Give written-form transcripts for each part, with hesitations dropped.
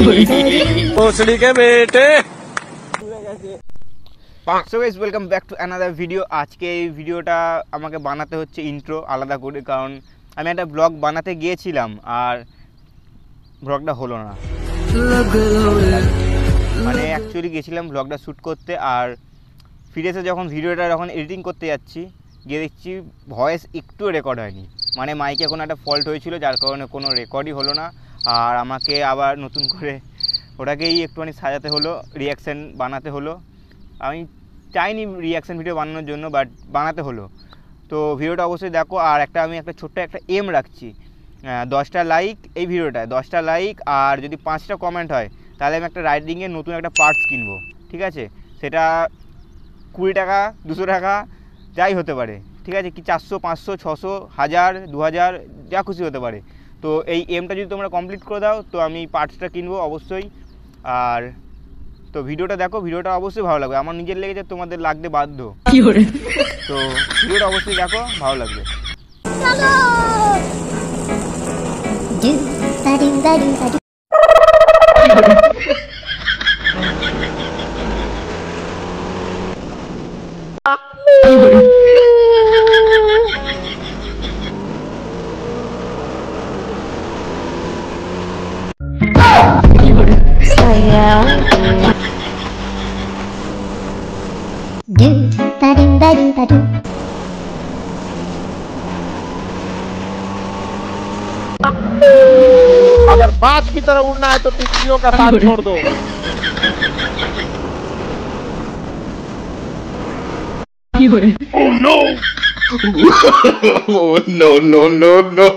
भोसड़ी के बेटे। So guys welcome back to another video. আজকে এই ভিডিওটা আমাকে বানাতে হচ্ছে ইন্ট্রো আলাদা করে, কারণ আমি একটা ব্লগ বানাতে গিয়েছিলাম আর ব্লগটা হলো না। মানে অ্যাকচুয়ালি গেছিলাম ব্লগটা শ্যুট করতে, আর ফিরে এসে যখন ভিডিওটা যখন এডিটিং করতে যাচ্ছি গিয়ে দেখছি ভয়েস একটুও রেকর্ড হয়নি। মানে মাইকে কোনো একটা ফল্ট হয়েছিল, যার কারণে কোনো রেকর্ডই হলো না। আর আমাকে আবার নতুন করে ওটাকেই একটুখানি সাজাতে হলো, রিয়াকশান বানাতে হলো। আমি চাইনি রিয়াকশান ভিডিও বানানোর জন্য, বাট বানাতে হলো। তো ভিডিওটা অবশ্যই দেখো। আর আমি একটা ছোট্ট একটা এম রাখছি, 10টা লাইক এই ভিডিওটায়, 10টা লাইক আর যদি 5টা কমেন্ট হয় তাহলে আমি একটা রাইডিংয়ের নতুন একটা পার্টস কিনবো, ঠিক আছে? সেটা 20 টাকা 200 টাকা যাই হতে পারে, ঠিক আছে? কি 400 500 600 1000 2000 যা খুশি হতে পারে। তো এই এমটা যদি তোমরা কমপ্লিট করে দাও তো আমি পার্টসটা কিনবো অবশ্যই। আর তো ভিডিওটা দেখো, ভিডিওটা অবশ্যই ভালো লাগবে। আমার নিজের লেগেছে, তোমাদের লাগতে বাধ্য। তো ভিডিওটা অবশ্যই দেখো, ভালো লাগবে। अगर बाज की तरह उड़ना है तो टिप्पणियों का साथ छोड़ दो। Oh no! Oh no no no no!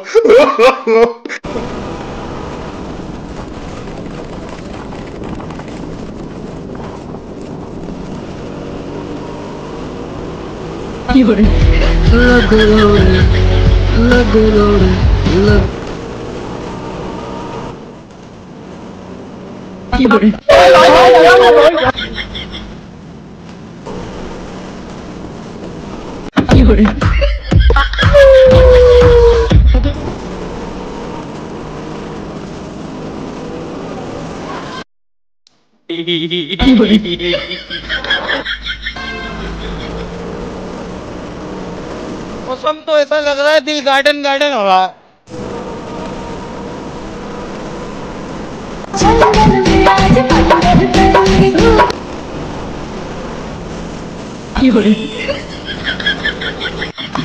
मौसम तो ऐसा लग रहा है दिल गार्डन गार्डन हो रहा है।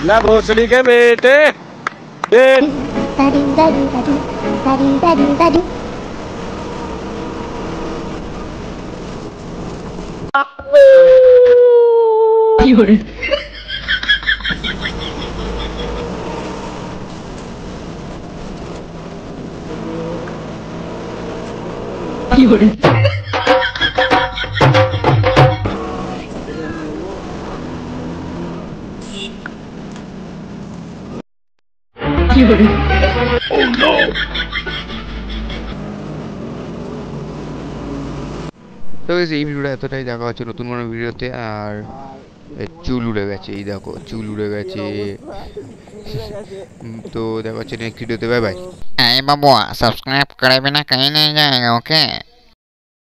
ना भोसड़ी के बेटे। Oh no! তো এই ভিডিওটা এতটাই, দেখা হচ্ছে নতুন কোনো ভিডিওতে। আর চুল উড়ে গেছে, এই দেখো চুল উড়ে গেছে। তো দেখা হচ্ছে নেক্সট ভিডিওতে। Bye bye. अरे बाबू सब्सक्राइब करे बिना कहीं नहीं जाएगा, ओके।